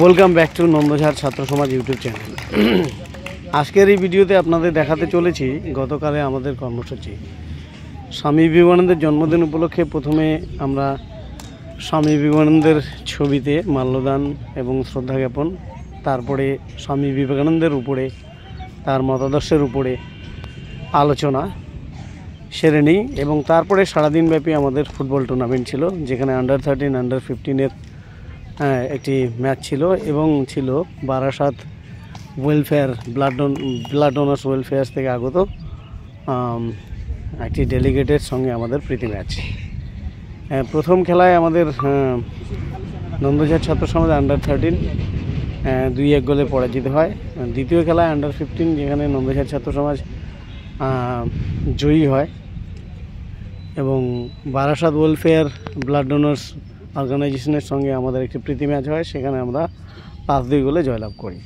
Welcome back to Nandajhar ছাত্র সমাজ YouTube channel. আজকের এই ভিডিওতে আপনাদের দেখাতে চলেছি গতকালে আমাদের কর্মসূচি। স্বামী বিবেকানন্দের জন্মদিন উপলক্ষে প্রথমে আমরা স্বামী বিবেকানন্দের ছবিতে মাল্যদান এবং শ্রদ্ধা জ্ঞাপন, তারপরে স্বামী বিবেকানন্দের উপরে তার মতাদর্শের উপরে আলোচনা সেরে নিই এবং তারপরে সারাদিনব্যাপী আমাদের ফুটবল টুর্নামেন্ট ছিল, যেখানে আন্ডার 13 আন্ডার 15-এর একটি ম্যাচ ছিল এবং ছিল Barasat welfare blood donors welfare থেকে আগত একটি ডেলিগেটের সঙ্গে আমাদের প্রীতি ম্যাচ। প্রথম খেলায় আমাদের নন্দঝাড় ছাত্র সমাজ আন্ডার 13 2-1 গোলে পরাজিত হয়। দ্বিতীয় খেলায় আন্ডার 15, যেখানে নন্দঝাড় ছাত্র সমাজ জয়ী হয় এবং বারাসাত ওয়েলফেয়ার ব্লাড ডোনার্স অর্গানাইজেশনের সঙ্গে আমাদের একটি প্রীতি ম্যাচ হয়, সেখানে আমরা 5-2 গোলে জয়লাভ করি।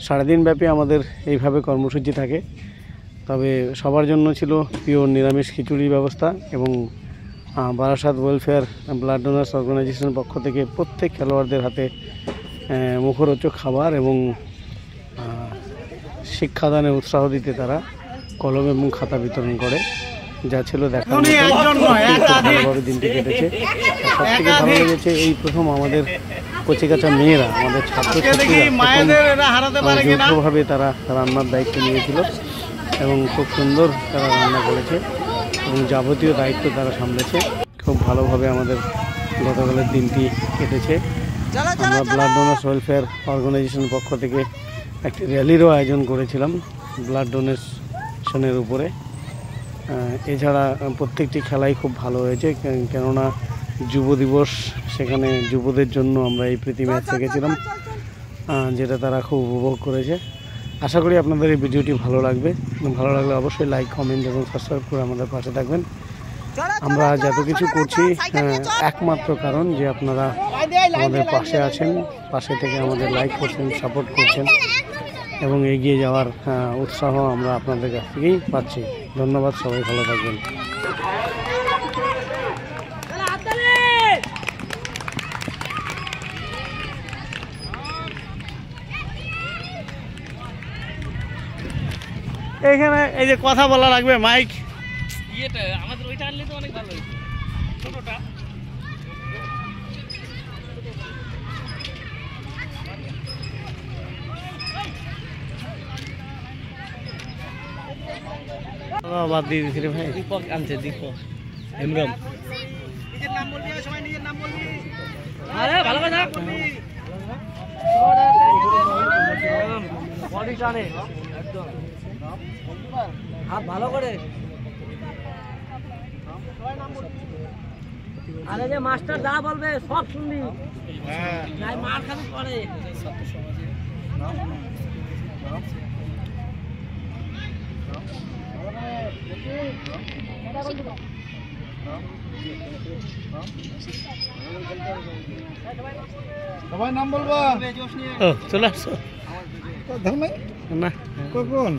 সারাদিনব্যাপী আমাদের এইভাবে কর্মসূচি থাকে। তবে সবার জন্য ছিল পিওর নিরামিষ খিচুড়ির ব্যবস্থা এবং বারাসাত ওয়েলফেয়ার ব্লাড ডোনার্স অর্গানাইজেশনের পক্ষ থেকে প্রত্যেক খেলোয়াড়দের হাতে মুখরোচক খাবার এবং শিক্ষাদানে উৎসাহ দিতে তারা কলম এবং খাতা বিতরণ করে, যা ছিল দেখার মতো। ভালোভাবে দিনটি কেটেছে। সবথেকে ভালো লেগেছে এই প্রথম আমাদের কচিকাঁচা মেয়েরা, আমাদের ছাত্রছাত্রীরা যৌথভাবে তারা রান্নার দায়িত্ব নিয়েছিল এবং খুব সুন্দর তারা রান্না করেছে এবং যাবতীয় দায়িত্ব তারা সামলেছে। খুব ভালোভাবে আমাদের গতকালের দিনটি কেটেছে। আমরা ব্লাড ডোনার্স ওয়েলফেয়ার অর্গানাইজেশনের পক্ষ থেকে একটি র্যালিরও আয়োজন করেছিলাম ব্লাড ডোনেশনের উপরে। এছাড়া প্রত্যেকটি খেলাই খুব ভালো হয়েছে, কেননা যুব দিবস, সেখানে যুবদের জন্য আমরা এই প্রীতি ম্যাচ রেখেছিলাম, যেটা তারা খুব উপভোগ করেছে। আশা করি আপনাদের এই ভিডিওটি ভালো লাগবে। ভালো লাগলে অবশ্যই লাইক, কমেন্ট এবং সাবস্ক্রাইব করে আমাদের পাশে থাকবেন। আমরা যত কিছু করছি একমাত্র কারণ যে আপনারা আমাদের পাশে আছেন, পাশে থেকে আমাদের লাইক করছেন, সাপোর্ট করছেন এবং এগিয়ে যাওয়ার উৎসাহ আমরা আপনাদের কাছ থেকেই পাচ্ছি। ধন্যবাদ, সবাই ভালো থাকবেন। এখানে এই যে কথা বলা লাগবে, মাইক ইয়েটা আমাদের ওইটা আনলে তো অনেক ভালো হইতো, ছোটটা। বাদ দিয়ে দিচ্ছি রে ভাই। দীপক আনছে, দীপক হেমরম। নিজের নাম বলবি, সবাই নিজের নাম বলবি। আরে ভালো কথা বডি টানে একদম, হাত ভালো করে। আরে যে মাস্টার যা বলবে সব শুনবি, নাই মার খাবি পরে। সবাই নাম বলবা। চলে আসছো না কখন?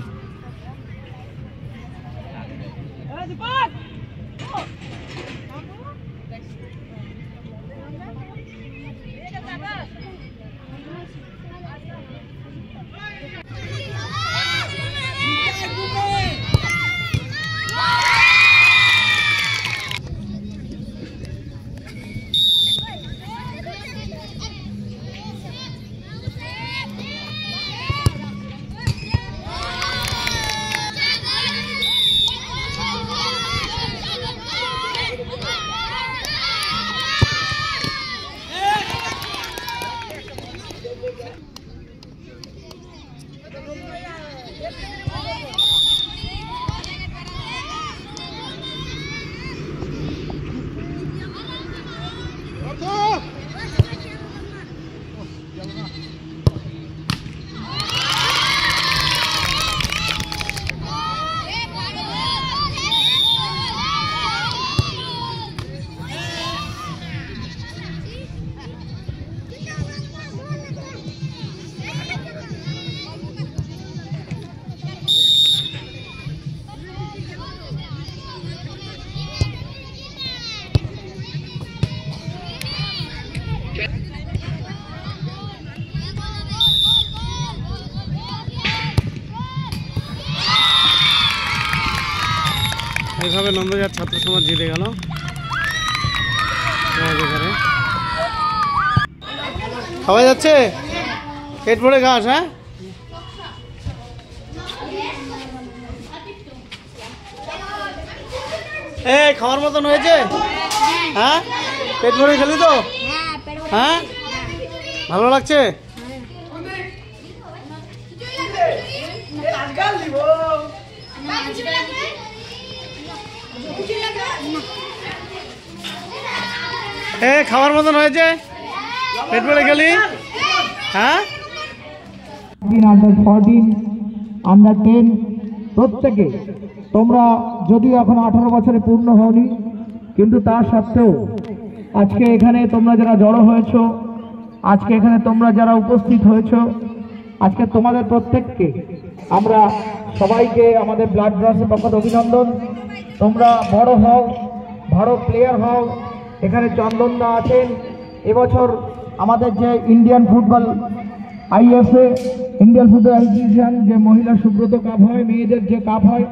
এইভাবে নন্দজাত ছাত্র সমাজ জিতে গেল এখানে। খাওয়া যাচ্ছে পেট ভরে ঘাস। হ্যাঁ এই খাওয়ার মতন হয়েছে? হ্যাঁ পেট ভরে খেলি তো? হ্যাঁ ভালো লাগছে? খাওয়ার মতন হয়েছে? পেট ভরে খেলি? হ্যাঁ আন্ডার 14, আন্ডার 10 প্রত্যেকে তোমরা যদিও এখন 18 বছরে পূর্ণ হওনি, কিন্তু তার সত্ত্বেও আজকে এখানে তোমরা যারা জড়ো হয়েছো, আজকে এখানে তোমরা যারা উপস্থিত হয়েছো, আজকে তোমাদের প্রত্যেককে আমরা সবাইকে আমাদের ব্লাড ব্রাসের পক্ষ থেকে অভিনন্দন। তোমরা বড় হও, ভালো প্লেয়ার হও। এখানে চন্দনদা আছেন। এবছর আমাদের যে Indian football IFA, Indian football association যে মহিলা সুব্রত কাপ হয়, মেয়েদের যে কাপ হয়,